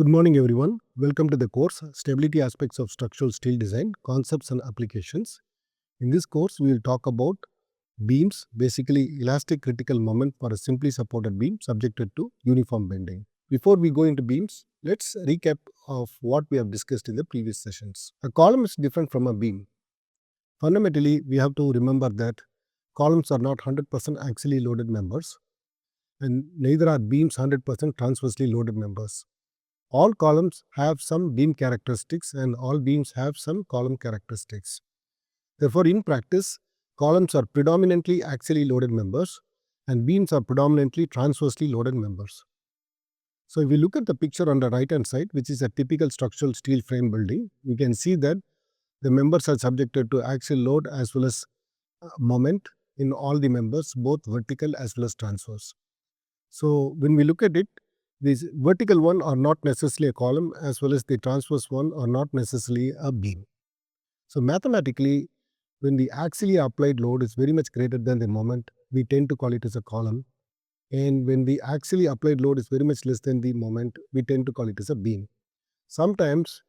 Good morning, everyone. Welcome to the course Stability Aspects of Structural Steel Design, Concepts and Applications. In this course, we will talk about beams, basically elastic critical moment for a simply supported beam subjected to uniform bending. Before we go into beams, let's recap of what we have discussed in the previous sessions. A column is different from a beam. Fundamentally, we have to remember that columns are not 100% axially loaded members, and neither are beams 100% transversely loaded members. All columns have some beam characteristics and all beams have some column characteristics. Therefore, in practice, columns are predominantly axially loaded members and beams are predominantly transversely loaded members. So, if we look at the picture on the right hand side, which is a typical structural steel frame building, we can see that the members are subjected to axial load as well as moment in all the members, both vertical as well as transverse. So, when we look at it, these vertical one are not necessarily a column as well as the transverse one are not necessarily a beam. So mathematically, when the axially applied load is very much greater than the moment, we tend to call it as a column. And when the axially applied load is very much less than the moment, we tend to call it as a beam. Sometimes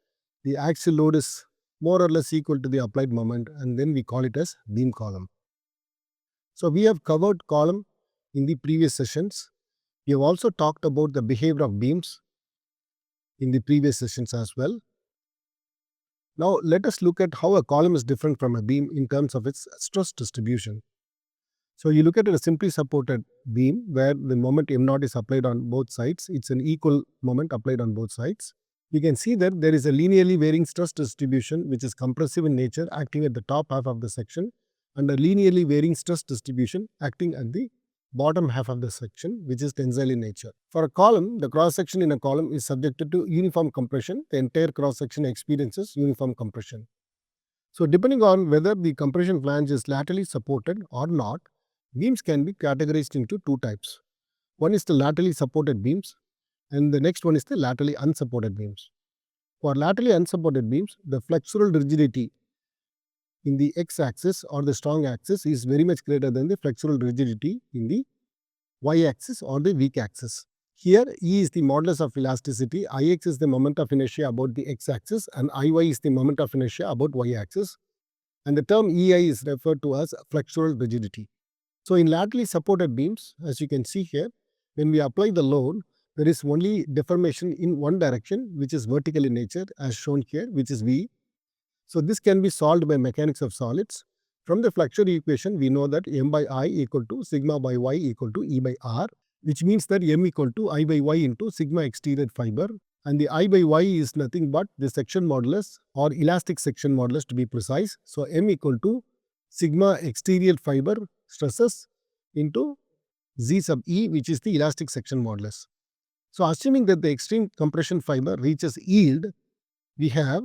the axial load is more or less equal to the applied moment and then we call it as beam column. So we have covered column in the previous sessions. We have also talked about the behavior of beams in the previous sessions as well. Now, let us look at how a column is different from a beam in terms of its stress distribution. So, you look at a simply supported beam where the moment m0 is applied on both sides. It's an equal moment applied on both sides. We can see that there is a linearly varying stress distribution which is compressive in nature acting at the top half of the section and a linearly varying stress distribution acting at the bottom half of the section, which is tensile in nature. For a column, the cross-section in a column is subjected to uniform compression. The entire cross-section experiences uniform compression. So, depending on whether the compression flange is laterally supported or not, beams can be categorized into two types. One is the laterally supported beams and the next one is the laterally unsupported beams. For laterally unsupported beams, the flexural rigidity in the x-axis or the strong axis is very much greater than the flexural rigidity in the y-axis or the weak axis. Here, E is the modulus of elasticity, Ix is the moment of inertia about the x-axis and Iy is the moment of inertia about y-axis. And the term Ei is referred to as flexural rigidity. So, in laterally supported beams, as you can see here, when we apply the load, there is only deformation in one direction, which is vertical in nature, as shown here, which is V. So, this can be solved by mechanics of solids. From the flexure equation, we know that m by I equal to sigma by y equal to E by R, which means that m equal to I by y into sigma exterior fiber. And the I by y is nothing but the section modulus or elastic section modulus to be precise. So, m equal to sigma exterior fiber stresses into Z sub E, which is the elastic section modulus. So, assuming that the extreme compression fiber reaches yield, we have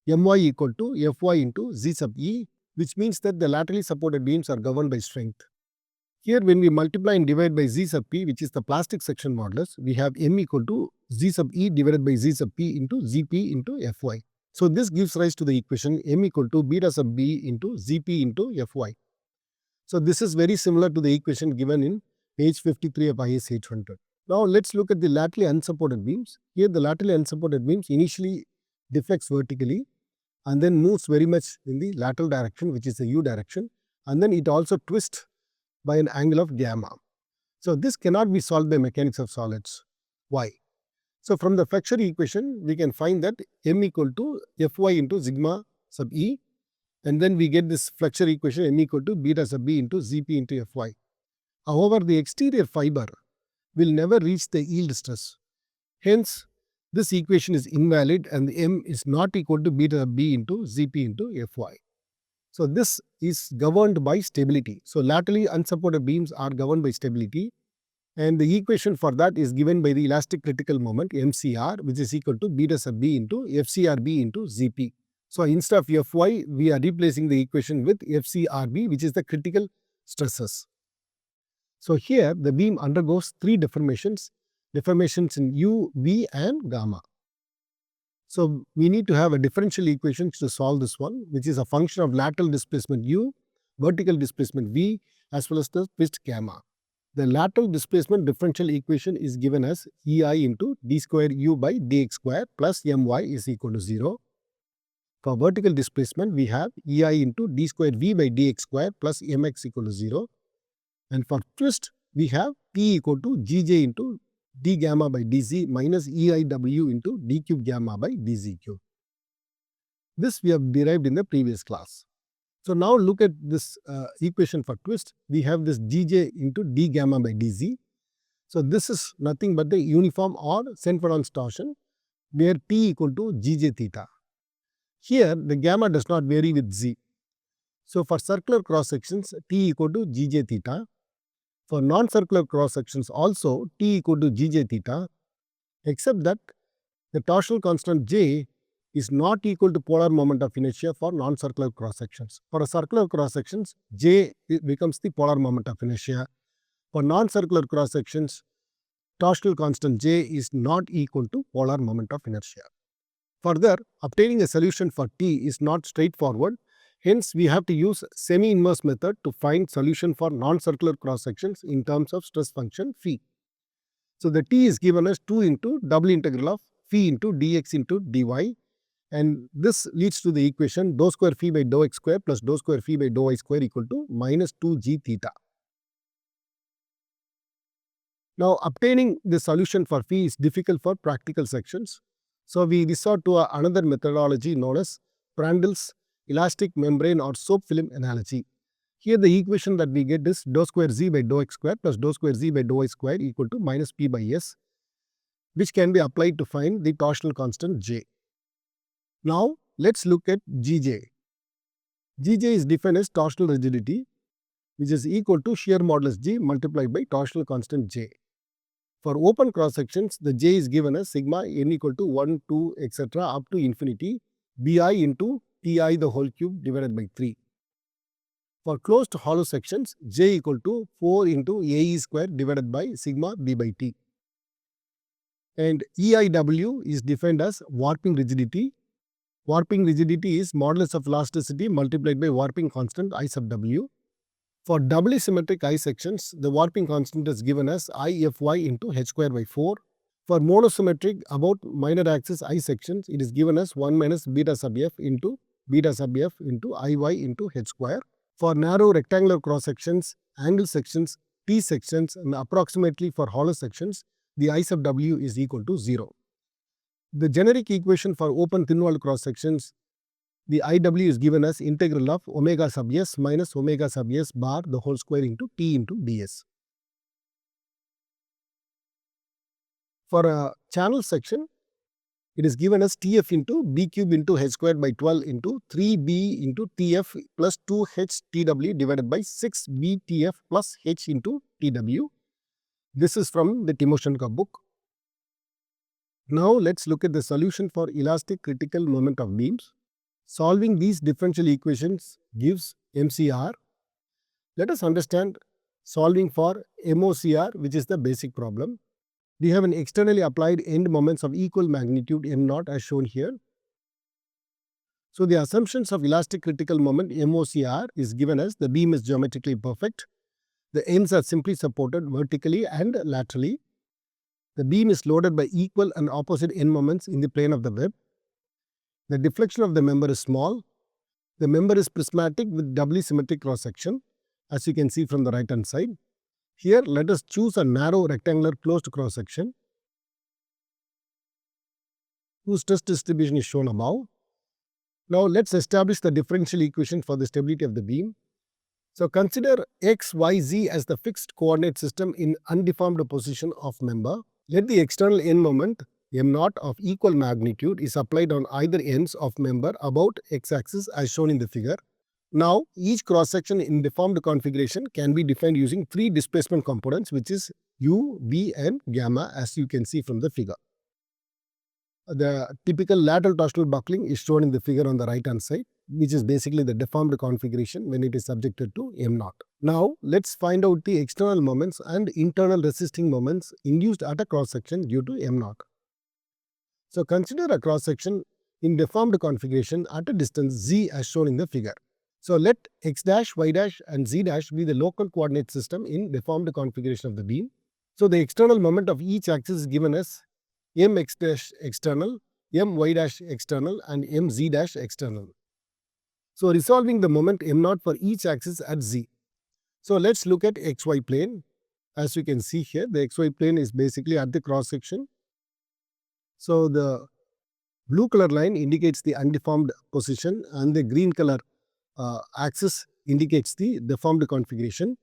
my equal to Fy into Z sub E, which means that the laterally supported beams are governed by strength. Here, when we multiply and divide by Z sub P, which is the plastic section modulus, we have M equal to Z sub E divided by Z sub P into Zp into Fy. So, this gives rise to the equation M equal to beta sub B into Zp into Fy. So, this is very similar to the equation given in page 53 of IS 800. Now, let's look at the laterally unsupported beams. Here, the laterally unsupported beams initially deflects vertically and then moves very much in the lateral direction, which is the U direction, and then it also twists by an angle of gamma. So, this cannot be solved by mechanics of solids. Why? So, from the flexure equation, we can find that m equal to Fy into sigma sub E, and then we get this flexure equation m equal to beta sub B into Zp into Fy. However, the exterior fiber will never reach the yield stress. Hence, this equation is invalid and the m is not equal to beta sub B into Zp into Fy. So, this is governed by stability. So, laterally unsupported beams are governed by stability and the equation for that is given by the elastic critical moment MCR, which is equal to beta sub B into FCRB into Zp. So, instead of Fy, we are replacing the equation with FCRB, which is the critical stresses. So, here the beam undergoes three deformations in U, V and gamma. So, we need to have a differential equation to solve this one, which is a function of lateral displacement U, vertical displacement V as well as the twist gamma. The lateral displacement differential equation is given as EI into d square u by dx square plus my is equal to 0. For vertical displacement, we have EI into d square v by dx square plus mx equal to 0. And for twist, we have T equal to Gj into d gamma by dz minus EIW into d cube gamma by dz cube. This we have derived in the previous class. So now look at this equation for twist. We have this Gj into d gamma by dz. So this is nothing but the uniform or Senfordon's torsion where T equal to Gj theta. Here the gamma does not vary with z. So for circular cross sections, T equal to Gj theta. For non-circular cross sections also T equal to Gj theta, except that the torsional constant J is not equal to polar moment of inertia for non-circular cross sections. For a circular cross sections, J becomes the polar moment of inertia. For non-circular cross sections, torsional constant J is not equal to polar moment of inertia. Further, obtaining a solution for T is not straightforward. Hence, we have to use semi-inverse method to find solution for non-circular cross sections in terms of stress function phi. So the T is given as 2 into double integral of phi into dx into dy, and this leads to the equation dou square phi by dou x square plus dou square phi by dou y square equal to minus 2g theta. Now, obtaining the solution for phi is difficult for practical sections. So we resort to another methodology known as Prandtl's elastic membrane or soap film analogy. Here the equation that we get is dou square z by dou x square plus dou square z by dou y square equal to minus p by s, which can be applied to find the torsional constant J. Now let's look at Gj. Gj is defined as torsional rigidity, which is equal to shear modulus G multiplied by torsional constant J. For open cross sections, the J is given as sigma n equal to 1, 2, etc. up to infinity Bi into Ti the whole cube divided by 3. For closed hollow sections, J equal to 4 into Ae square divided by sigma B by T. And EIW is defined as warping rigidity. Warping rigidity is modulus of elasticity multiplied by warping constant I sub W. For doubly symmetric I sections, the warping constant is given as IFy into h square by 4. For monosymmetric about minor axis I sections, it is given as 1 minus beta sub f into Iy into h square. For narrow rectangular cross sections, angle sections, T sections, and approximately for hollow sections, the I sub W is equal to 0. The generic equation for open thin-walled cross sections, the IW is given as integral of omega sub s minus omega sub s bar the whole square into T into ds. For a channel section, it is given as Tf into b cube into h squared by 12 into 3b into Tf plus 2h Tw divided by 6b Tf plus h into Tw. This is from the Timoshenko book. Now let's look at the solution for elastic critical moment of beams. Solving these differential equations gives MCR. Let us understand solving for MOCR, which is the basic problem. We have an externally applied end moments of equal magnitude m0 as shown here. So the assumptions of elastic critical moment MOCR is given as the beam is geometrically perfect. The ends are simply supported vertically and laterally. The beam is loaded by equal and opposite end moments in the plane of the web. The deflection of the member is small. The member is prismatic with doubly symmetric cross section, as you can see from the right hand side. Here, let us choose a narrow rectangular closed cross section whose stress distribution is shown above. Now, let's establish the differential equation for the stability of the beam. So, consider x, y, z as the fixed coordinate system in undeformed position of member. Let the external end moment m0 of equal magnitude is applied on either ends of member about x-axis as shown in the figure. Now, each cross-section in deformed configuration can be defined using 3 displacement components, which is u, v and gamma, as you can see from the figure. The typical lateral torsional buckling is shown in the figure on the right hand side, which is basically the deformed configuration when it is subjected to m0. Now, let's find out the external moments and internal resisting moments induced at a cross-section due to m0. So, consider a cross-section in deformed configuration at a distance z as shown in the figure. So let x dash, y dash and z dash be the local coordinate system in deformed configuration of the beam. So the external moment of each axis is given as mx dash external, my dash external and mz dash external. So resolving the moment m0 for each axis at z. So let's look at xy plane. As you can see here, the xy plane is basically at the cross section. So the blue color line indicates the undeformed position and the green color axis indicates the deformed configuration.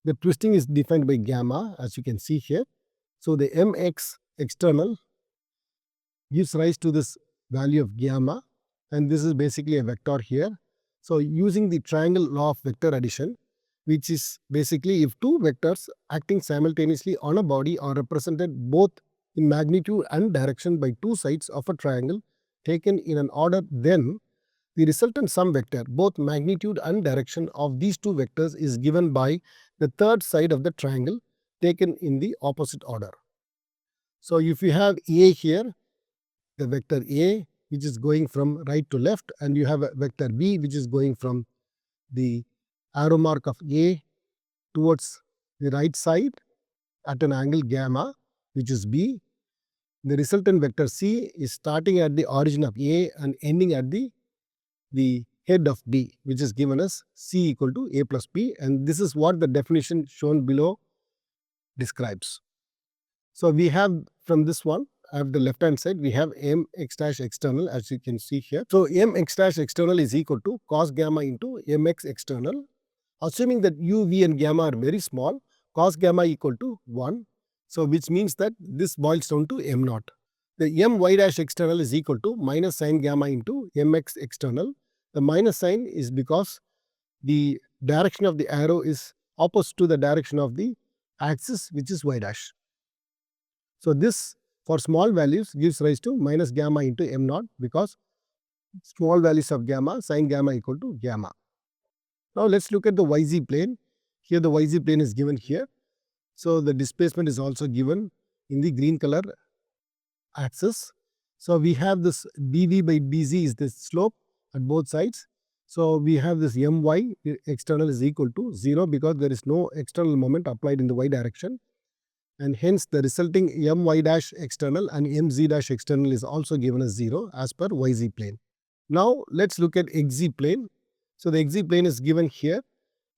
The twisting is defined by gamma, as you can see here. So the mx external gives rise to this value of gamma, and this is basically a vector here. So using the triangle law of vector addition, which is basically if two vectors acting simultaneously on a body are represented both in magnitude and direction by two sides of a triangle taken in an order, then the resultant sum vector, both magnitude and direction of these two vectors, is given by the third side of the triangle taken in the opposite order. So if you have A here, the vector A which is going from right to left, and you have a vector B which is going from the arrow mark of A towards the right side at an angle gamma, which is B. The resultant vector C is starting at the origin of A and ending at the head of B, which is given as C equal to A plus B, and this is what the definition shown below describes. So we have from this one, at the left hand side, we have mx dash external, as you can see here. So mx dash external is equal to cos gamma into mx external. Assuming that u, v and gamma are very small, cos gamma equal to 1. So which means that this boils down to m0. The my dash external is equal to minus sin gamma into mx external. The minus sign is because the direction of the arrow is opposite to the direction of the axis, which is y dash. So this for small values gives rise to minus gamma into m0, because small values of gamma, sin gamma equal to gamma. Now let's look at the yz plane. Here the yz plane is given here. So the displacement is also given in the green color axis. So we have this dv by dz is the slope at both sides. So we have this my external is equal to 0 because there is no external moment applied in the y direction. And hence the resulting my dash external and mz dash external is also given as 0 as per yz plane. Now let's look at xz plane. So the xz plane is given here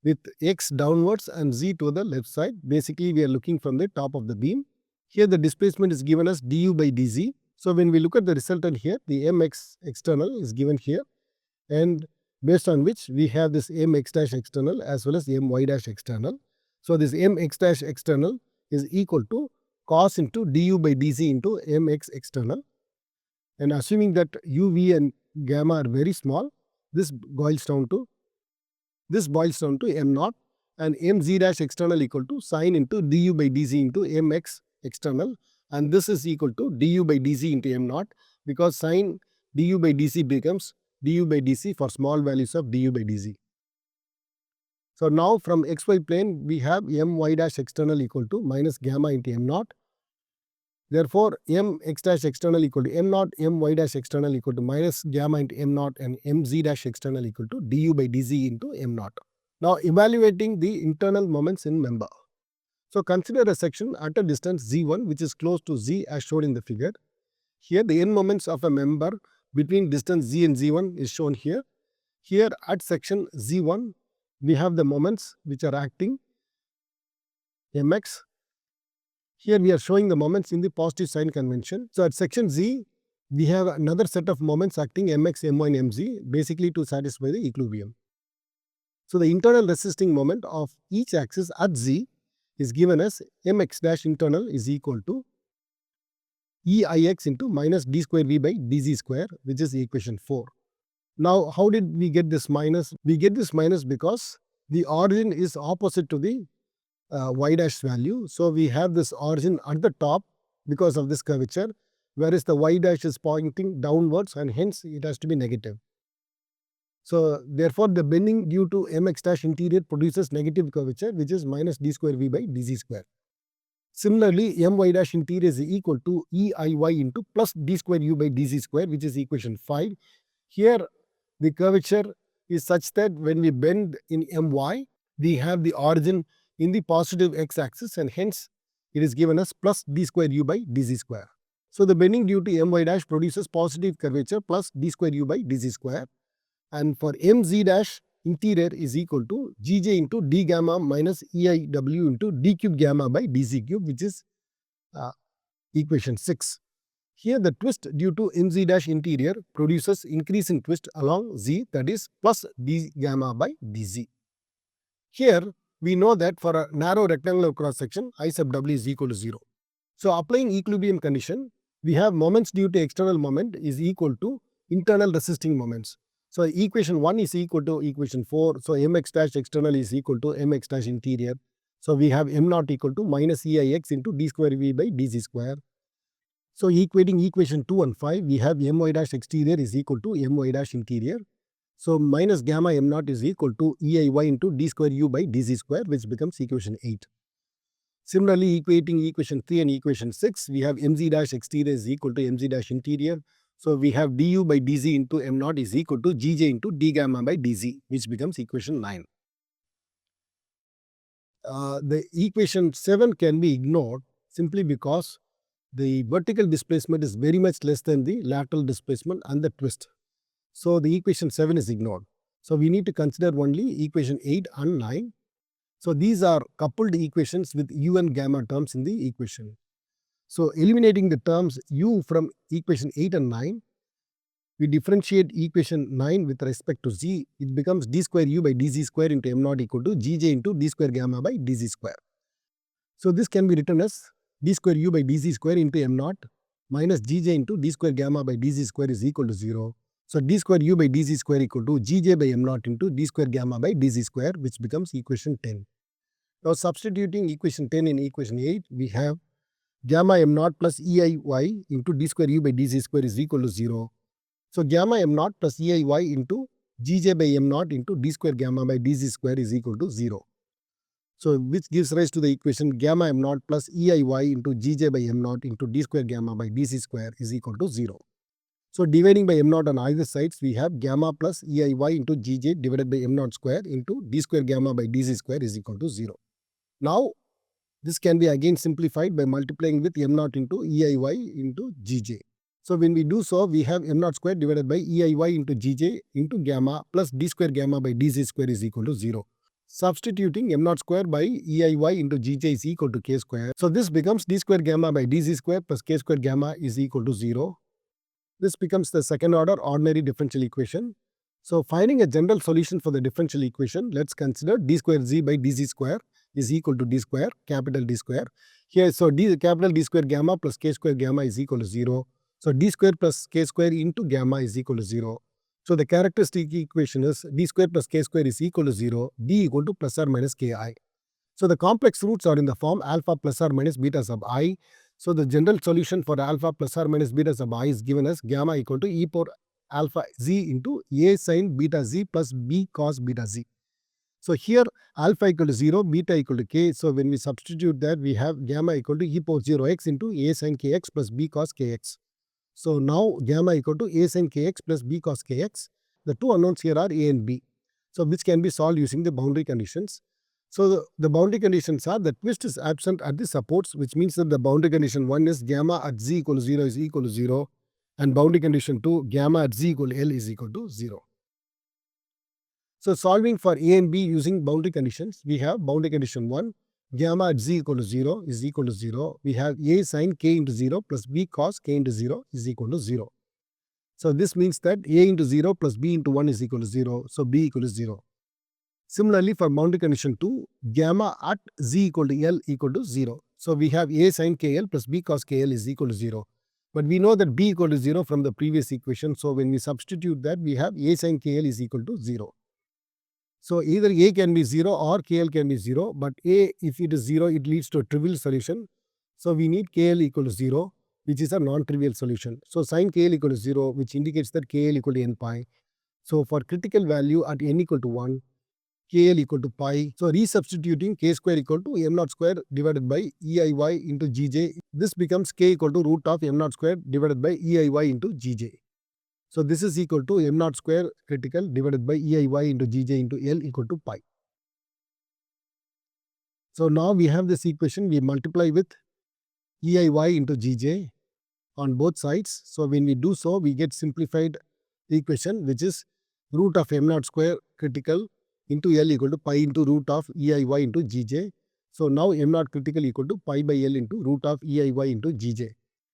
with x downwards and z to the left side. Basically we are looking from the top of the beam. Here the displacement is given as du by dz. So when we look at the resultant here, the mx external is given here, and based on which we have this mx dash external as well as my dash external. So this mx dash external is equal to cos into du by dz into mx external. And assuming that u, v and gamma are very small, this boils down to m0, and mz dash external equal to sin into du by dz into mx external, and this is equal to du by dz into m0, because sin du by dz becomes du by dc for small values of du by dz. So now from xy plane we have my dash external equal to minus gamma into m0. Therefore mx dash external equal to m0, my dash external equal to minus gamma into m0, and mz dash external equal to du by dz into m0. Now evaluating the internal moments in member. So consider a section at a distance z1 which is close to z as shown in the figure. Here the end moments of a member between distance z and z1 is shown here. Here at section z1 we have the moments which are acting mx. Here we are showing the moments in the positive sign convention. So at section z we have another set of moments acting mx, my and mz, basically to satisfy the equilibrium. So the internal resisting moment of each axis at z is given as mx dash internal is equal to Eix into minus d square v by dz square, which is equation 4. Now how did we get this minus? We get this minus because the origin is opposite to the y dash value. So we have this origin at the top because of this curvature, whereas the y dash is pointing downwards, and hence it has to be negative. So therefore the bending due to mx dash interior produces negative curvature, which is minus d square v by dz square. Similarly, my dash interior is equal to Eiy into plus d square u by dz square, which is equation 5. Here the curvature is such that when we bend in my, we have the origin in the positive x-axis, and hence it is given as plus d square u by dz square. So the bending due to my dash produces positive curvature plus d square u by dz square, and for mz dash interior is equal to gj into d gamma minus eiw into d cube gamma by dz cube, which is equation 6. Here the twist due to mz dash interior produces increase in twist along z, that is plus d gamma by dz. Here we know that for a narrow rectangular cross section I sub w is equal to 0. So applying equilibrium condition, we have moments due to external moment is equal to internal resisting moments. So equation 1 is equal to equation 4. So mx dash external is equal to mx dash interior. So we have m naught equal to minus eix into d square v by dz square. So equating equation 2 and 5, we have my dash exterior is equal to my dash interior. So minus gamma m naught is equal to eiy into d square u by dz square, which becomes equation 8. Similarly, equating equation 3 and equation 6, we have mz dash exterior is equal to mz dash interior. So we have du by dz into m naught is equal to gj into d gamma by dz, which becomes equation 9. The equation 7 can be ignored simply because the vertical displacement is very much less than the lateral displacement and the twist. So the equation 7 is ignored. So we need to consider only equation 8 and 9. So these are coupled equations with u and gamma terms in the equation. So eliminating the terms u from equation 8 and 9, we differentiate equation 9 with respect to z. It becomes d square u by dz square into m naught equal to gj into d square gamma by dz square. So this can be written as d square u by dz square into m naught minus gj into d square gamma by dz square is equal to 0. So d square u by dz square equal to gj by m naught into d square gamma by dz square, which becomes equation 10. Now substituting equation 10 in equation 8, we have gamma m naught plus eiy into d square u by dz square is equal to 0. So gamma m naught plus eiy into gj by m naught into d square gamma by dz square is equal to 0. So which gives rise to the equation gamma m naught plus eiy into gj by m naught into d square gamma by dz square is equal to 0. So dividing by m naught on either sides, we have gamma plus eiy into gj divided by m naught square into d square gamma by dz square is equal to 0. Now this can be again simplified by multiplying with m naught into eiy into gj. So when we do so, we have m naught square divided by eiy into gj into gamma plus d square gamma by dz square is equal to 0. Substituting m naught square by eiy into gj is equal to k square. So this becomes d square gamma by dz square plus k square gamma is equal to 0. This becomes the second order ordinary differential equation. So finding a general solution for the differential equation, let's consider d square z by dz square is equal to d square, capital D square. Here, so capital D square gamma plus k square gamma is equal to 0. So d square plus k square into gamma is equal to 0. So the characteristic equation is d square plus k square is equal to 0, d equal to plus or minus ki. So the complex roots are in the form alpha plus or minus beta sub I. So the general solution for alpha plus or minus beta sub I is given as gamma equal to e power alpha z into a sin beta z plus b cos beta z. So here alpha equal to 0, beta equal to k. So when we substitute that, we have gamma equal to e power 0x into a sin kx plus b cos kx. So now gamma equal to a sin kx plus b cos kx. The two unknowns here are a and b. So which can be solved using the boundary conditions. So the boundary conditions are the twist is absent at the supports, which means that the boundary condition 1 is gamma at z equal to 0 is equal to 0, and boundary condition 2 gamma at z equal to L is equal to 0. So solving for a and b using boundary conditions, we have boundary condition 1 gamma at z equal to 0 is equal to 0. We have a sin k into 0 plus b cos k into 0 is equal to 0. So this means that a into 0 plus b into 1 is equal to 0. So b equal to 0. Similarly, for boundary condition 2, gamma at z equal to L equal to 0. So we have a sin kl plus b cos kl is equal to 0. But we know that b equal to 0 from the previous equation. So when we substitute that, we have a sin kl is equal to 0. So either a can be 0 or kl can be 0. But a, if it is 0, it leads to a trivial solution. So we need kl equal to 0, which is a non-trivial solution. So sin kl equal to 0, which indicates that kl equal to n pi. So for critical value at n equal to 1, kl equal to pi. So resubstituting k square equal to m naught square divided by eiy into gj. This becomes k equal to root of m naught square divided by eiy into gj. So this is equal to m naught square critical divided by EIY into GJ into L equal to pi. So now we have this equation, we multiply with EIY into GJ on both sides. So when we do so, we get simplified equation, which is root of m naught square critical into L equal to pi into root of EIY into GJ. So now m naught critical equal to pi by L into root of EIY into GJ.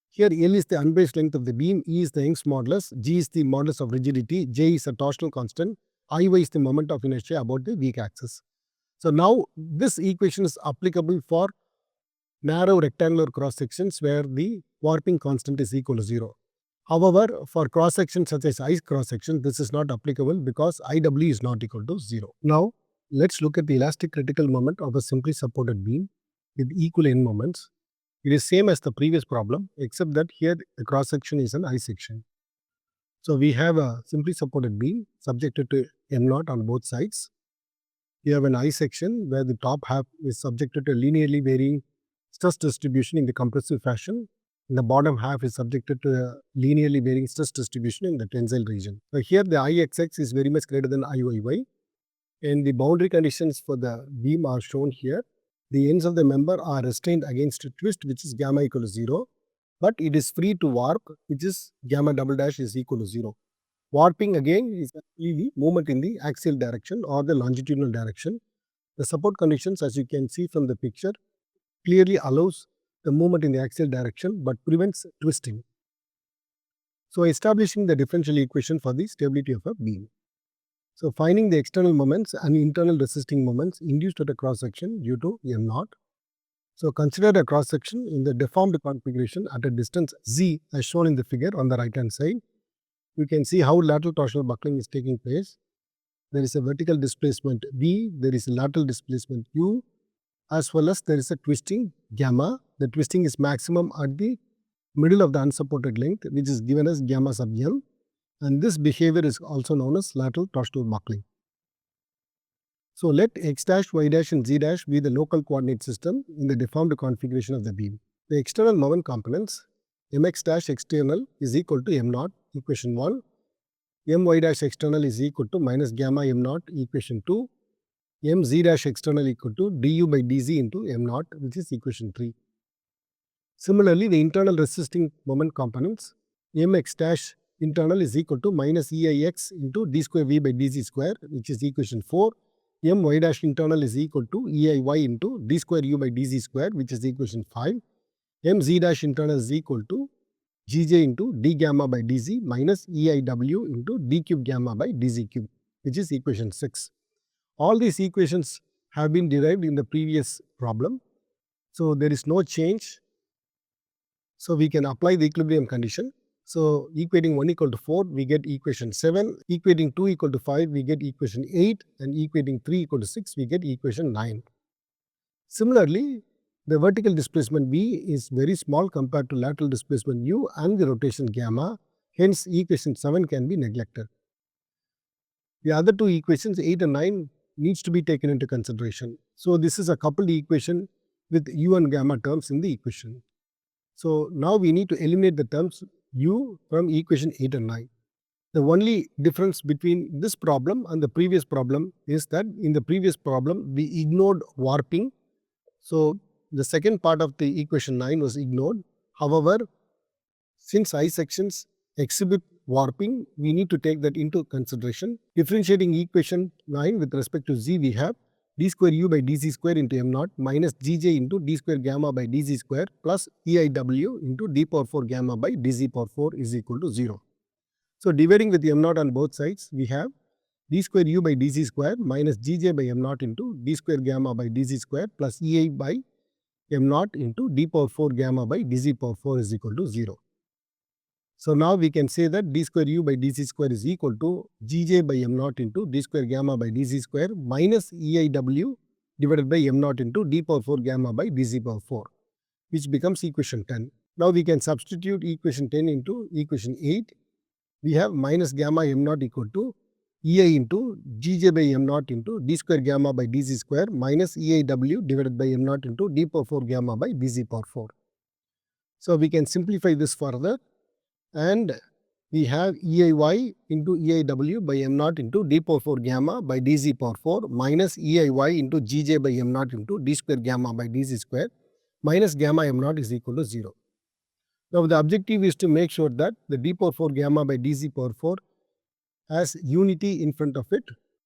Here L is the unbraced length of the beam, E is the Young's modulus, G is the modulus of rigidity, J is a torsional constant, IY is the moment of inertia about the weak axis. So now this equation is applicable for narrow rectangular cross sections where the warping constant is equal to 0. However, for cross sections such as I cross section, this is not applicable because IW is not equal to 0. Now, let's look at the elastic critical moment of a simply supported beam with equal end moments. It is same as the previous problem, except that here the cross section is an I section. So we have a simply supported beam subjected to m0 on both sides. You have an I section where the top half is subjected to a linearly varying stress distribution in the compressive fashion. The bottom half is subjected to a linearly varying stress distribution in the tensile region. So here the Ixx is very much greater than Iyy, and the boundary conditions for the beam are shown here. The ends of the member are restrained against a twist, which is gamma equal to 0, but it is free to warp, which is gamma double dash is equal to 0. Warping again is the movement in the axial direction or the longitudinal direction. The support conditions, as you can see from the picture, clearly allows the movement in the axial direction but prevents twisting. So establishing the differential equation for the stability of a beam. So finding the external moments and internal resisting moments induced at a cross section due to m0. So consider a cross section in the deformed configuration at a distance z as shown in the figure on the right hand side. You can see how lateral torsional buckling is taking place. There is a vertical displacement v, there is a lateral displacement u, as well as there is a twisting gamma. The twisting is maximum at the middle of the unsupported length, which is given as gamma sub m, and this behavior is also known as lateral torsional buckling. So let x dash, y dash and z dash be the local coordinate system in the deformed configuration of the beam. The external moment components mx dash external is equal to m0, equation 1, my dash external is equal to minus gamma m0, equation 2, mz dash external equal to du by dz into m0, which is equation 3. Similarly, the internal resisting moment components mx dash internal is equal to minus EIX into d square v by dz square, which is equation 4. My dash internal is equal to EIY into d square u by dz square, which is equation 5. Mz dash internal is equal to Gj into d gamma by dz minus EIW into d cube gamma by dz cube, which is equation 6. All these equations have been derived in the previous problem. So there is no change. So we can apply the equilibrium condition. So equating 1 equal to 4, we get equation 7. Equating 2 equal to 5, we get equation 8. And equating 3 equal to 6, we get equation 9. Similarly, the vertical displacement v is very small compared to lateral displacement u and the rotation gamma. Hence, equation 7 can be neglected. The other two equations, 8 and 9, needs to be taken into consideration. So this is a coupled equation with u and gamma terms in the equation. So now we need to eliminate the terms u from equation 8 and 9. The only difference between this problem and the previous problem is that in the previous problem we ignored warping. So the second part of the equation 9 was ignored. However, since I sections exhibit warping, we need to take that into consideration. Differentiating equation 9 with respect to z, we have d square u by dz square into m0 minus gj into d square gamma by dz square plus eiw into d power 4 gamma by dz power 4 is equal to 0. So dividing with m0 on both sides, we have d square u by dz square minus gj by m0 into d square gamma by dz square plus ei by m0 into d power 4 gamma by dz power 4 is equal to 0. So now we can say that d square u by dz square is equal to gj by m0 into d square gamma by dz square minus eiw divided by m0 into d power 4 gamma by dz power 4, which becomes equation 10. Now we can substitute equation 10 into equation 8. We have minus gamma m0 equal to ei into gj by m0 into d square gamma by dz square minus eiw divided by m0 into d power 4 gamma by dz power 4. So we can simplify this further, and we have EIY into EIW by m naught into d power 4 gamma by dz power 4 minus EIY into gj by m naught into d square gamma by dz square minus gamma m naught is equal to 0. Now, the objective is to make sure that the d power 4 gamma by dz power 4 has unity in front of it.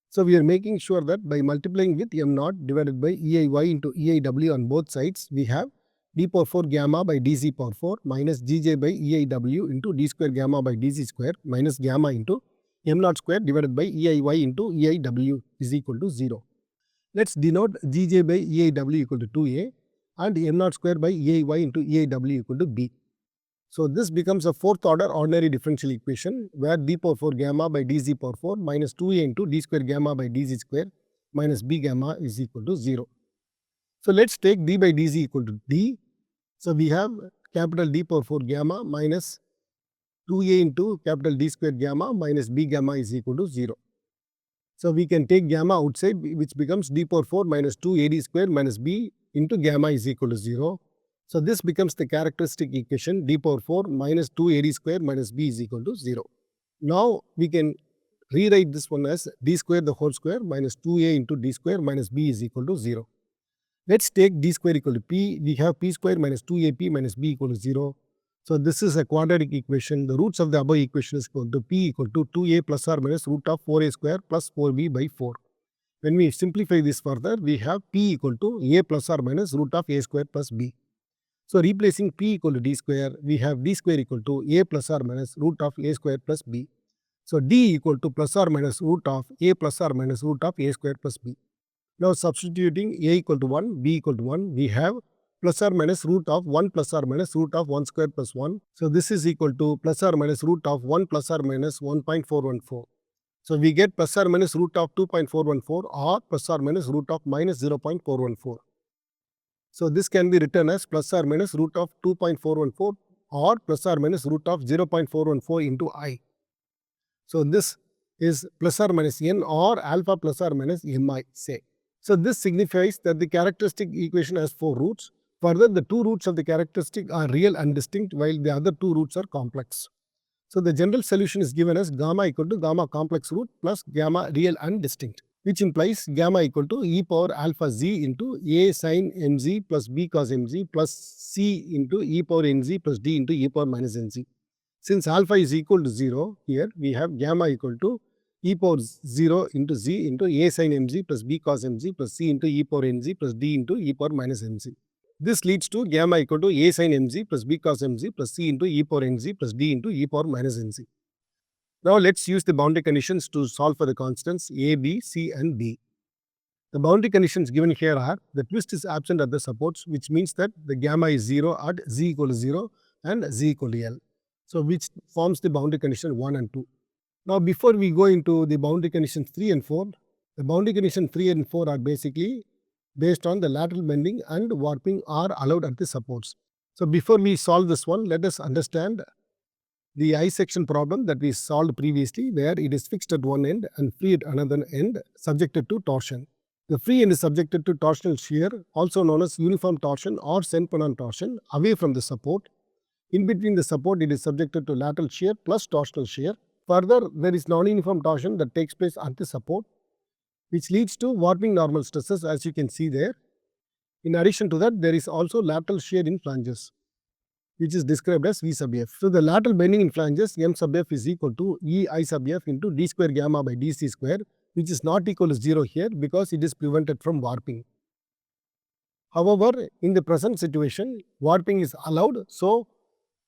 So, we are making sure that by multiplying with m naught divided by EIY into EIW on both sides, we have d power 4 gamma by dz power 4 minus gj by EIW into d square gamma by dz square minus gamma into m naught square divided by EIY into EIW is equal to 0. Let's denote gj by EIW equal to 2a and m naught square by EIY into EIW equal to b. So, this becomes a fourth order ordinary differential equation where d power 4 gamma by dz power 4 minus 2a into d square gamma by dz square minus b gamma is equal to 0. So, let's take d by dz equal to d. So, we have capital D power 4 gamma minus 2a into capital D square gamma minus b gamma is equal to 0. So, we can take gamma outside, which becomes d power 4 minus 2ad square minus b into gamma is equal to 0. So, this becomes the characteristic equation d power 4 minus 2ad square minus b is equal to 0. Now, we can rewrite this one as d square the whole square minus 2a into d square minus b is equal to 0. Let's take d square equal to p. We have p square minus 2ap minus b equal to 0. So, this is a quadratic equation. The roots of the above equation is equal to p equal to 2a plus or minus root of 4a square plus 4b by 4. When we simplify this further, we have p equal to a plus or minus root of a square plus b. So, replacing p equal to d square, we have d square equal to a plus or minus root of a square plus b. So, d equal to plus or minus root of a plus or minus root of a square plus b. Now, substituting a equal to 1, b equal to 1, we have plus or minus root of 1 plus or minus root of 1 square plus 1. So, this is equal to plus or minus root of 1 plus or minus 1.414. So, we get plus or minus root of 2.414 or plus or minus root of minus 0.414. So, this can be written as plus or minus root of 2.414 or plus or minus root of 0.414 into I. So, this is plus or minus n or alpha plus or minus mi, say. So, this signifies that the characteristic equation has 4 roots. Further, the 2 roots of the characteristic are real and distinct while the other 2 roots are complex. So, the general solution is given as gamma equal to gamma complex root plus gamma real and distinct, which implies gamma equal to e power alpha z into a sin mz plus b cos mz plus c into e power nz plus d into e power minus nz. Since alpha is equal to 0, here we have gamma equal to e power 0 into z into a sin mz plus b cos mz plus c into e power nz plus d into e power minus nz. This leads to gamma equal to a sin mz plus b cos mz plus c into e power nz plus d into e power minus nz. Now, let's use the boundary conditions to solve for the constants a, b, c and d. The boundary conditions given here are the twist is absent at the supports, which means that the gamma is 0 at z equal to 0 and z equal to L. So, which forms the boundary condition 1 and 2. Now, before we go into the boundary conditions 3 and 4, the boundary condition 3 and 4 are basically based on the lateral bending and warping are allowed at the supports. So, before we solve this one, let us understand the I section problem that we solved previously, where it is fixed at one end and free at another end subjected to torsion. The free end is subjected to torsional shear, also known as uniform torsion or Senpon torsion, away from the support. In between the support, it is subjected to lateral shear plus torsional shear. Further, there is non-uniform torsion that takes place at the support, which leads to warping normal stresses, as you can see there. In addition to that, there is also lateral shear in flanges, which is described as V sub f. So, the lateral bending in flanges m sub f is equal to E I sub f into d square gamma by dc square, which is not equal to 0 here because it is prevented from warping. However, in the present situation, warping is allowed. So,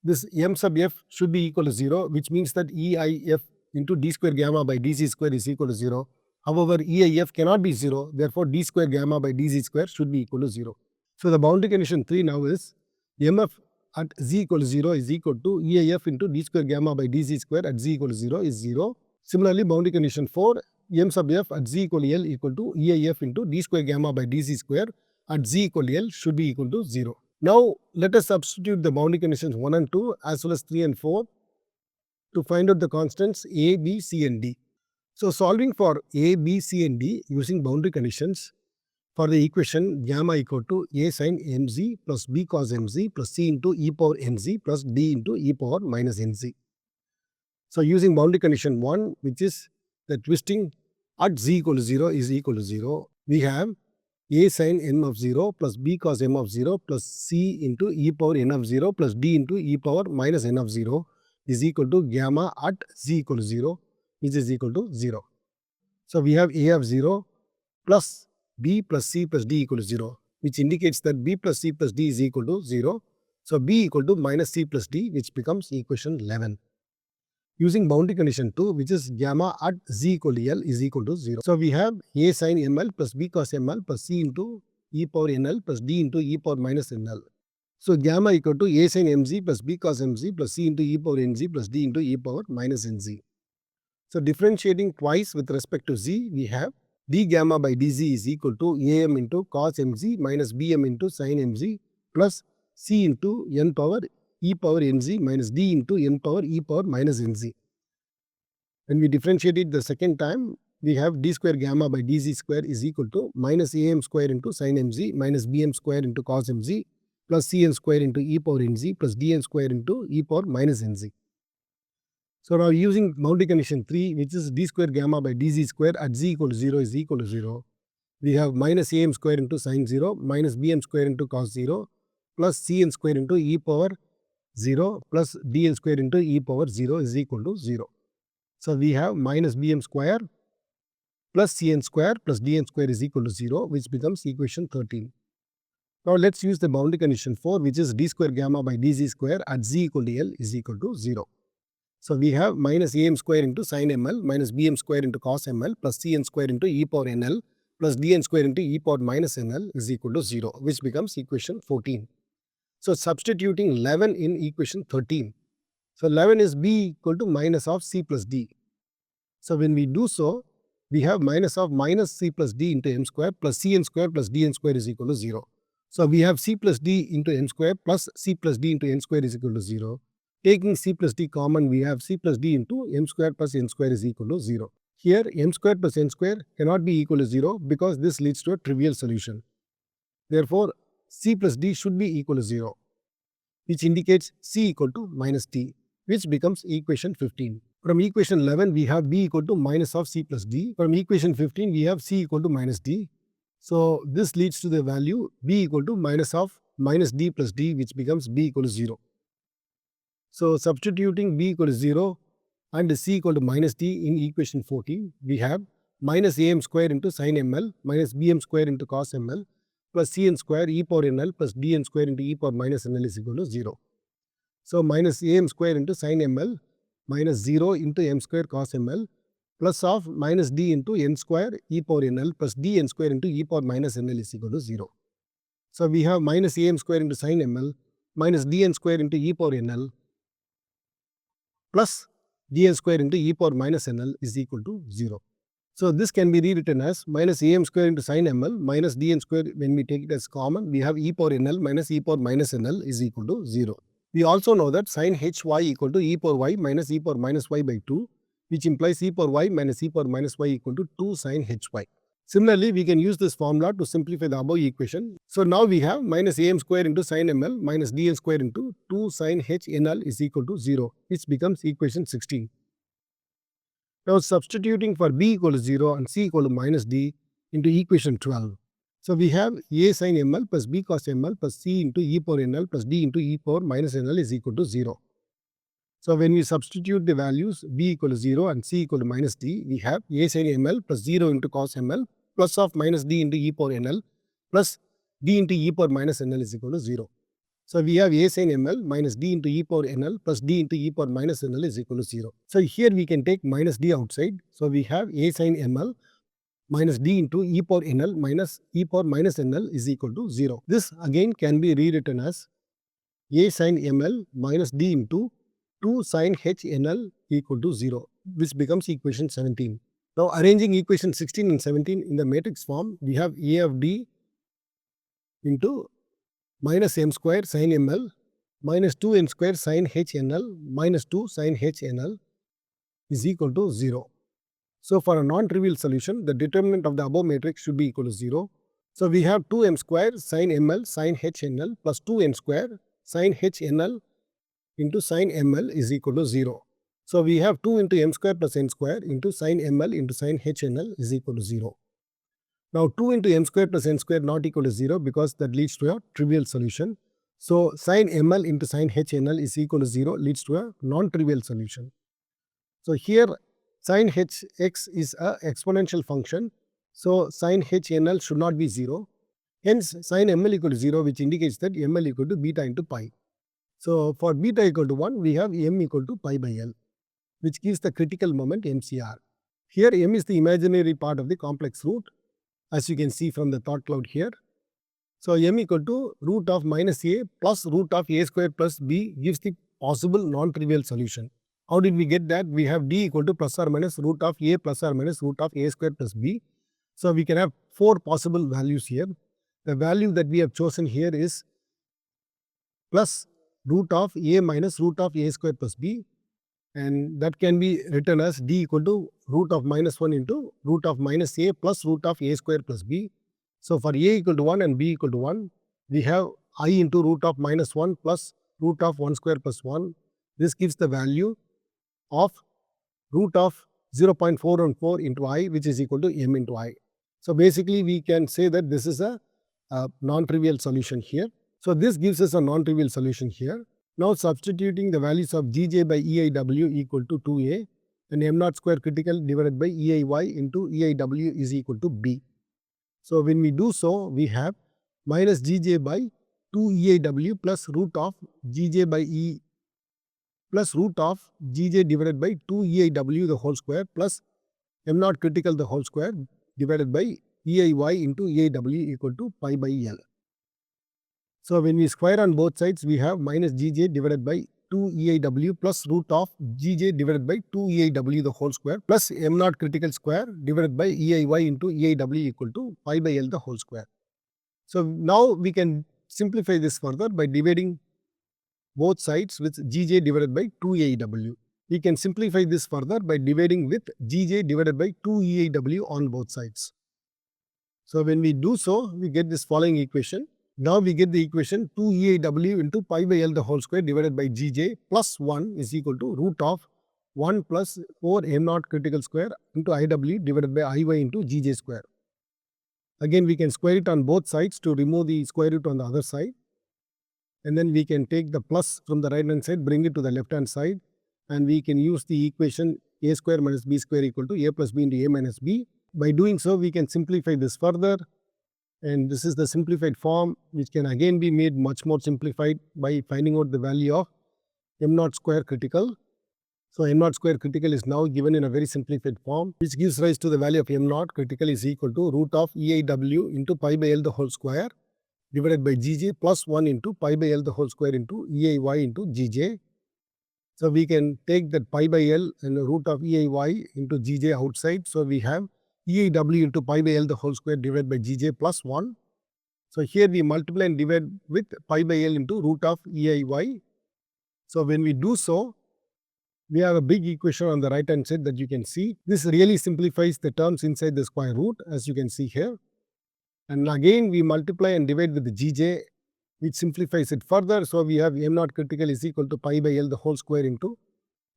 this m sub f should be equal to 0, which means that EIF into d square gamma by dc square is equal to 0. However, EIF cannot be 0, therefore, d square gamma by dz square should be equal to 0. So, the boundary condition 3 now is mf at z equal to 0 is equal to EIF into d square gamma by dz square at z equal to 0 is 0. Similarly, boundary condition 4, m sub f at z equal to L equal to EIF into d square gamma by dz square at z equal to L should be equal to 0. Now, let us substitute the boundary conditions 1 and 2 as well as 3 and 4 to find out the constants a, b, c and d. So, solving for a, b, c and d using boundary conditions for the equation gamma equal to a sin mz plus b cos mz plus c into e power nz plus d into e power minus nz. So using boundary condition 1, which is the twisting at z equal to 0 is equal to 0, we have a sin m of 0 plus b cos m of 0 plus c into e power n of 0 plus d into e power minus n of 0 is equal to gamma at z equal to 0, which is equal to 0. So we have a of 0 plus b plus c plus d equal to 0, which indicates that b plus c plus d is equal to 0. So b equal to minus c plus d, which becomes equation 11. Using boundary condition 2, which is gamma at z equal to L is equal to 0. So we have a sin ml plus b cos ml plus c into e power nl plus d into e power minus nl. So gamma equal to a sin mz plus b cos mz plus c into e power nz plus d into e power minus nz. So differentiating twice with respect to z, we have d gamma by dz is equal to am into cos mz minus bm into sin mz plus c into n power e power nz minus d into n power e power minus nz. When we differentiate it the second time, we have d square gamma by dz square is equal to minus am square into sin mz minus bm square into cos mz plus cn square into e power nz plus dn square into e power minus nz. So now using boundary condition 3, which is d square gamma by dz square at z equal to 0 is equal to 0, we have minus am square into sin 0 minus bm square into cos 0 plus cn square into e power 0 plus dn square into e power 0 is equal to 0. So we have minus bm square plus cn square plus dn square is equal to 0, which becomes equation 13. Now let's use the boundary condition 4, which is d square gamma by dz square at z equal to L is equal to 0. So we have minus am square into sin ml minus bm square into cos ml plus cn square into e power nl plus dn square into e power minus nl is equal to 0, which becomes equation 14. So substituting 11 in equation 13. So 11 is b equal to minus of c plus d. So when we do so, we have minus of minus c plus d into m square plus cn square plus dn square is equal to 0. So we have c plus d into m square plus c plus d into n square is equal to 0. Taking c plus d common, we have c plus d into m square plus n square is equal to 0. Here m square plus n square cannot be equal to 0 because this leads to a trivial solution. Therefore, c plus d should be equal to 0, which indicates c equal to minus d, which becomes equation 15. From equation 11, we have b equal to minus of c plus d. From equation 15, we have c equal to minus d. So this leads to the value b equal to minus of minus d plus d, which becomes b equal to 0. So substituting b equal to 0 and c equal to minus d in equation 14, we have minus am square into sin ml minus bm square into cos ml plus cn square e power nl plus dn square into e power minus nl is equal to 0. So minus am square into sin ml minus 0 into m square cos ml plus of minus d into n square e power nl plus dn square into e power minus nl is equal to 0. So we have minus am square into sin ml minus dn square into e power nl plus dn square into e power minus nl is equal to 0. So this can be rewritten as minus am square into sin ml minus dn square. When we take it as common, we have e power nl minus e power minus nl is equal to 0. We also know that sin hy equal to e power y minus e power minus y by 2, which implies e power y minus e power minus y equal to 2 sin hy. Similarly, we can use this formula to simplify the above equation. So now we have minus am square into sin ml minus dn square into 2 sin h nl is equal to 0, which becomes equation 16. Now substituting for b equal to 0 and c equal to minus d into equation 12. So we have a sin ml plus b cos ml plus c into e power nl plus d into e power minus nl is equal to 0. So when we substitute the values b equal to 0 and c equal to minus d, we have a sin ml plus 0 into cos ml plus of minus d into e power nl plus d into e power minus nl is equal to 0. So we have a sin ml minus d into e power nl plus d into e power minus nl is equal to 0. So here we can take minus d outside. So we have a sin ml minus d into e power nl minus e power minus nl is equal to 0. This again can be rewritten as a sin ml minus d into 2 sin h nl equal to 0, which becomes equation 17. Now arranging equation 16 and 17 in the matrix form, we have a of d into minus m square sin ml minus 2n square sin h nl minus 2 sin h nl is equal to 0. So for a non-trivial solution, the determinant of the above matrix should be equal to 0. So we have 2m square sin ml sin h nl plus 2n square sin h nl into sin ml is equal to 0. So we have 2 into m square plus n square into sin ml into sin hnl is equal to 0. Now 2 into m square plus n square not equal to 0 because that leads to a trivial solution. So sin ml into sin hnl is equal to 0 leads to a non-trivial solution. So here sin hx is a exponential function. So sin hnl should not be 0. Hence sin ml equal to 0, which indicates that ml equal to beta into pi. So for beta equal to 1, we have m equal to pi by L, which gives the critical moment MCR. Here m is the imaginary part of the complex root, as you can see from the thought cloud here. So m equal to root of minus a plus root of a square plus b gives the possible non-trivial solution. How did we get that? We have d equal to plus or minus root of a plus or minus root of a square plus b. So we can have 4 possible values here. The value that we have chosen here is plus root of a minus root of a square plus b, and that can be written as d equal to root of minus 1 into root of minus a plus root of a square plus b. So for a equal to 1 and b equal to 1, we have I into root of minus 1 plus root of 1 square plus 1. This gives the value of root of 0.414 into I, which is equal to m into I. So basically we can say that this is a non-trivial solution here. So this gives us a non-trivial solution here. Now substituting the values of Gj by EIW equal to 2a and m naught square critical divided by EIY into EIW is equal to b. So when we do so, we have minus Gj by 2 EIW plus root of Gj by E plus root of Gj divided by 2 EIW the whole square plus m naught critical the whole square divided by EIY into EIW equal to pi by L. So when we square on both sides, we have minus Gj divided by 2 EIW plus root of Gj divided by 2 EIW the whole square plus m naught critical square divided by EIY into EIW equal to pi by L the whole square. So now we can simplify this further by dividing both sides with Gj divided by 2 EIW. We can simplify this further by dividing with Gj divided by 2 EIW on both sides. So when we do so, we get this following equation. Now we get the equation 2 EIW into pi by L the whole square divided by Gj plus 1 is equal to root of 1 plus 4 m naught critical square into IW divided by Iy into Gj square. Again, we can square it on both sides to remove the square root on the other side. And then we can take the plus from the right hand side, bring it to the left hand side, and we can use the equation a square minus b square equal to a plus b into a minus b. By doing so, we can simplify this further. And this is the simplified form, which can again be made much more simplified by finding out the value of m naught square critical. So m naught square critical is now given in a very simplified form, which gives rise to the value of m naught critical is equal to root of EIW into pi by L the whole square divided by Gj plus 1 into pi by L the whole square into EIY into Gj. So we can take that pi by L and the root of EIY into Gj outside. So we have EIW into pi by L the whole square divided by Gj plus 1. So here we multiply and divide with pi by L into root of EIY. So when we do so, we have a big equation on the right hand side that you can see. This really simplifies the terms inside the square root, as you can see here. And again we multiply and divide with the Gj, which simplifies it further. So we have m naught critical is equal to pi by L the whole square into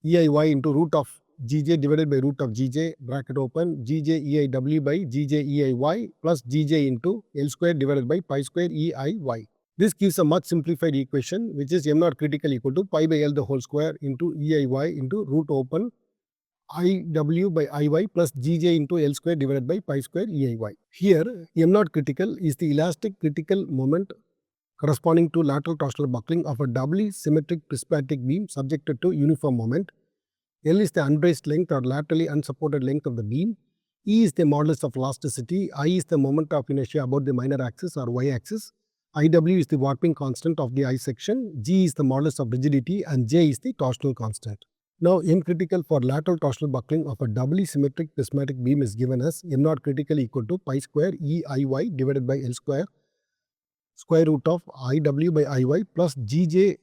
EIY into root of Gj divided by root of Gj bracket open Gj EIW by Gj EIY plus Gj into L square divided by pi square EIY. This gives a much simplified equation, which is m naught critical equal to pi by L the whole square into EIY into root open IW by Iy plus Gj into L square divided by pi square EIY. Here m naught critical is the elastic critical moment corresponding to lateral torsional buckling of a doubly symmetric prismatic beam subjected to uniform moment. L is the unbraced length or laterally unsupported length of the beam. E is the modulus of elasticity. I is the moment of inertia about the minor axis or y axis. IW is the warping constant of the I section. G is the modulus of rigidity and J is the torsional constant. Now M critical for lateral torsional buckling of a doubly symmetric prismatic beam is given as m naught critical equal to pi square EIY divided by L square root of IW by Iy plus Gj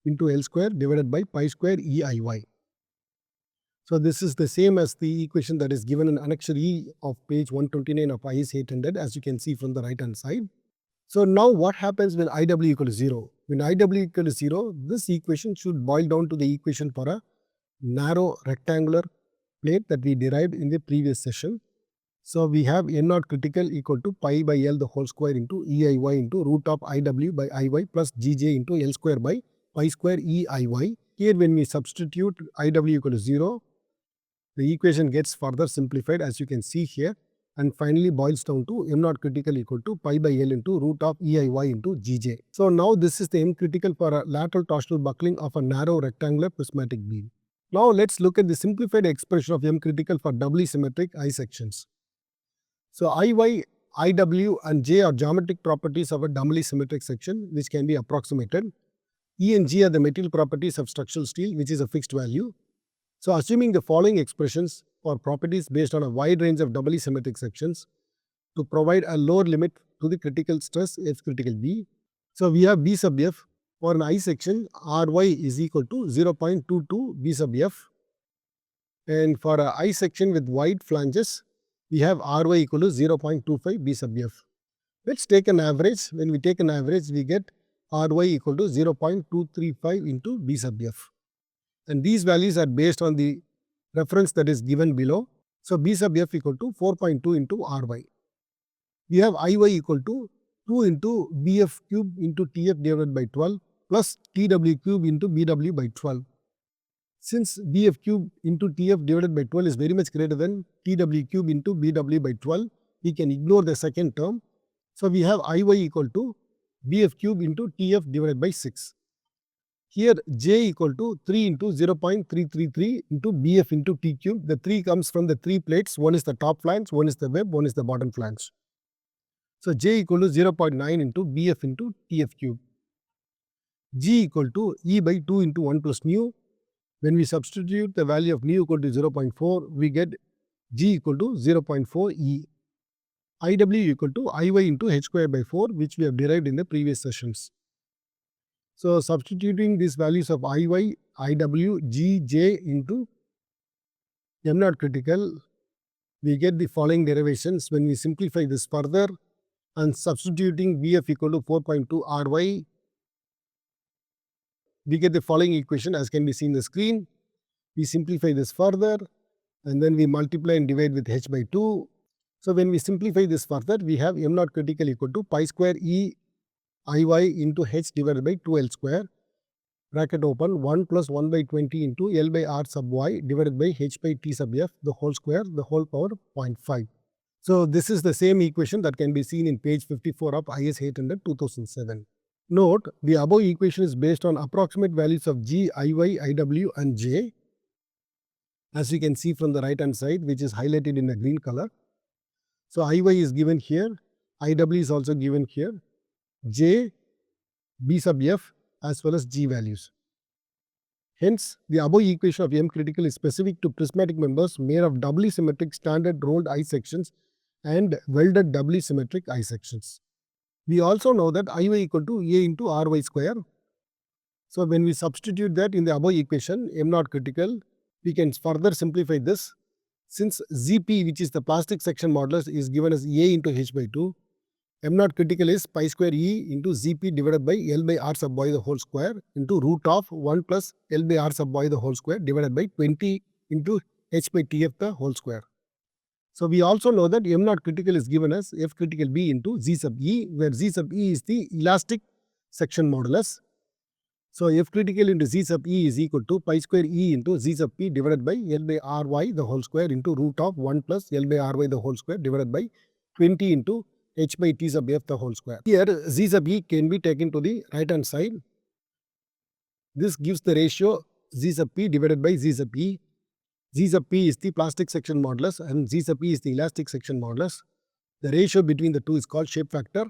into L square divided by pi square EIY. So this is the same as the equation that is given in annexure E of page 129 of IS 800, as you can see from the right hand side. So now what happens when IW equal to 0? When IW equal to 0, this equation should boil down to the equation for a narrow rectangular plate that we derived in the previous session. So we have n naught critical equal to pi by L the whole square into EIY into root of IW by IY plus GJ into L square by pi square EIY. Here when we substitute IW equal to 0, the equation gets further simplified as you can see here, and finally boils down to m naught critical equal to pi by L into root of EIY into GJ. So now this is the m critical for a lateral torsional buckling of a narrow rectangular prismatic beam. Now let's look at the simplified expression of m critical for doubly symmetric I sections. So IY, IW and J are geometric properties of a doubly symmetric section which can be approximated. E and G are the material properties of structural steel which is a fixed value. So assuming the following expressions or properties based on a wide range of doubly symmetric sections to provide a lower limit to the critical stress F critical B. So we have B sub F for an I section Ry is equal to 0.22 B sub F, and for a I section with wide flanges we have Ry equal to 0.25 B sub F. Let's take an average. When we take an average we get Ry equal to 0.235 into B sub F. And these values are based on the reference that is given below. So B sub F equal to 4.2 into Ry. We have Iy equal to 2 into Bf cube into Tf divided by 12 plus Tw cube into Bw by 12. Since Bf cube into Tf divided by 12 is very much greater than Tw cube into Bw by 12, we can ignore the second term. So we have Iy equal to Bf cube into Tf divided by 6. Here J equal to 3 into 0.333 into Bf into T cube. The 3 comes from the 3 plates. One is the top flange, one is the web, one is the bottom flange. So J equal to 0.9 into Bf into Tf cube. G equal to E by 2 into 1 plus mu. When we substitute the value of mu equal to 0.4, we get G equal to 0.4 E. IW equal to Iy into h square by 4, which we have derived in the previous sessions. So substituting these values of Iy, Iw, G, J into m naught critical, we get the following derivations. When we simplify this further and substituting Bf equal to 4.2 Ry, we get the following equation as can be seen in the screen. We simplify this further and then we multiply and divide with h by 2. So when we simplify this further, we have m naught critical equal to pi square E Iy into h divided by 2L square, bracket open, 1 plus 1 by 20 into L by R sub y divided by h by T sub F, the whole square, the whole power 0.5. So this is the same equation that can be seen in page 54 of IS 800 2007. Note, the above equation is based on approximate values of G, Iy, Iw and J, as you can see from the right hand side, which is highlighted in a green color. So Iy is given here, Iw is also given here, J, B sub F as well as G values. Hence, the above equation of M critical is specific to prismatic members made of doubly symmetric standard rolled I sections and welded doubly symmetric I sections. We also know that Iy equal to A into Ry square. So when we substitute that in the above equation, M naught critical, we can further simplify this. Since Zp, which is the plastic section modulus, is given as A into h by 2, m naught critical is pi square E into Zp divided by L by R sub y the whole square into root of 1 plus L by R sub y the whole square divided by 20 into h by Tf the whole square. So we also know that m naught critical is given as F critical B into Z sub E, where Z sub E is the elastic section modulus. So F critical into Z sub E is equal to pi square E into Z sub P divided by L by Ry the whole square into root of 1 plus L by Ry the whole square divided by 20 into h by T sub F the whole square. Here Z sub E can be taken to the right hand side. This gives the ratio Z sub P divided by Z sub E. Z sub P is the plastic section modulus and Z sub E is the elastic section modulus. The ratio between the two is called shape factor,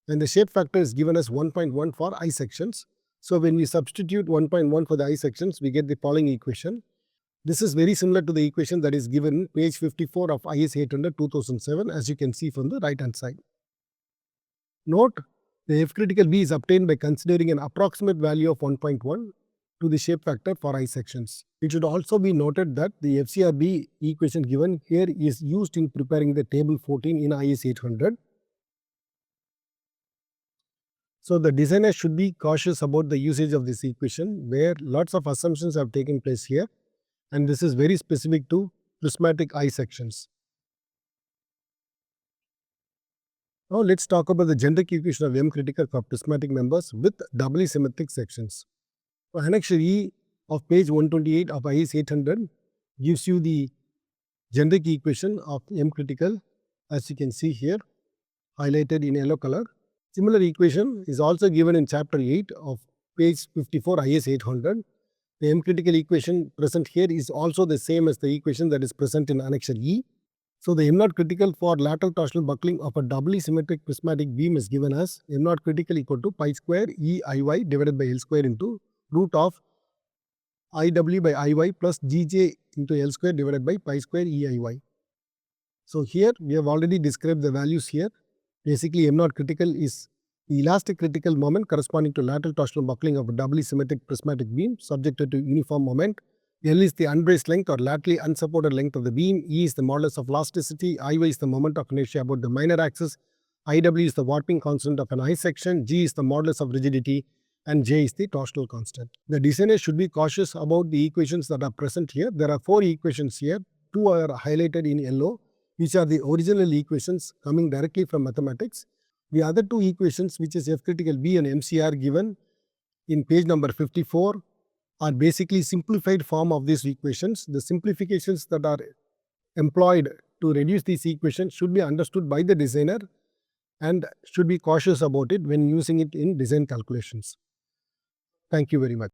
and the shape factor is given as 1.1 for I sections. So when we substitute 1.1 for the I sections, we get the following equation. This is very similar to the equation that is given in page 54 of IS 800 2007, as you can see from the right hand side. Note, the F critical B is obtained by considering an approximate value of 1.1 to the shape factor for I sections. It should also be noted that the FCRB equation given here is used in preparing the table 14 in IS 800. So the designer should be cautious about the usage of this equation, where lots of assumptions have taken place here. and this is very specific to prismatic eye sections. Now let's talk about the generic equation of M critical for prismatic members with doubly symmetric sections. So Annexure E of page 128 of IS 800 gives you the generic equation of M critical, as you can see here, highlighted in yellow color. Similar equation is also given in chapter 8 of page 54 IS 800. The M critical equation present here is also the same as the equation that is present in Annexure E. So the M0 critical for lateral torsional buckling of a doubly symmetric prismatic beam is given as M0 critical equal to pi square E Iy divided by L square into root of Iw by Iy plus Gj into L square divided by pi square E Iy. So here we have already described the values here. Basically M0 critical is the elastic critical moment corresponding to lateral torsional buckling of a doubly symmetric prismatic beam subjected to uniform moment. L is the unbraced length or laterally unsupported length of the beam. E is the modulus of elasticity. Iy is the moment of inertia about the minor axis. Iw is the warping constant of an eye section. G is the modulus of rigidity, and J is the torsional constant. The designer should be cautious about the equations that are present here. There are 4 equations here. 2 are highlighted in yellow, which are the original equations coming directly from mathematics. The other 2 equations, which is F critical B and MCR given in page number 54, are basically simplified form of these equations. The simplifications that are employed to reduce these equations should be understood by the designer and should be cautious about it when using it in design calculations. Thank you very much.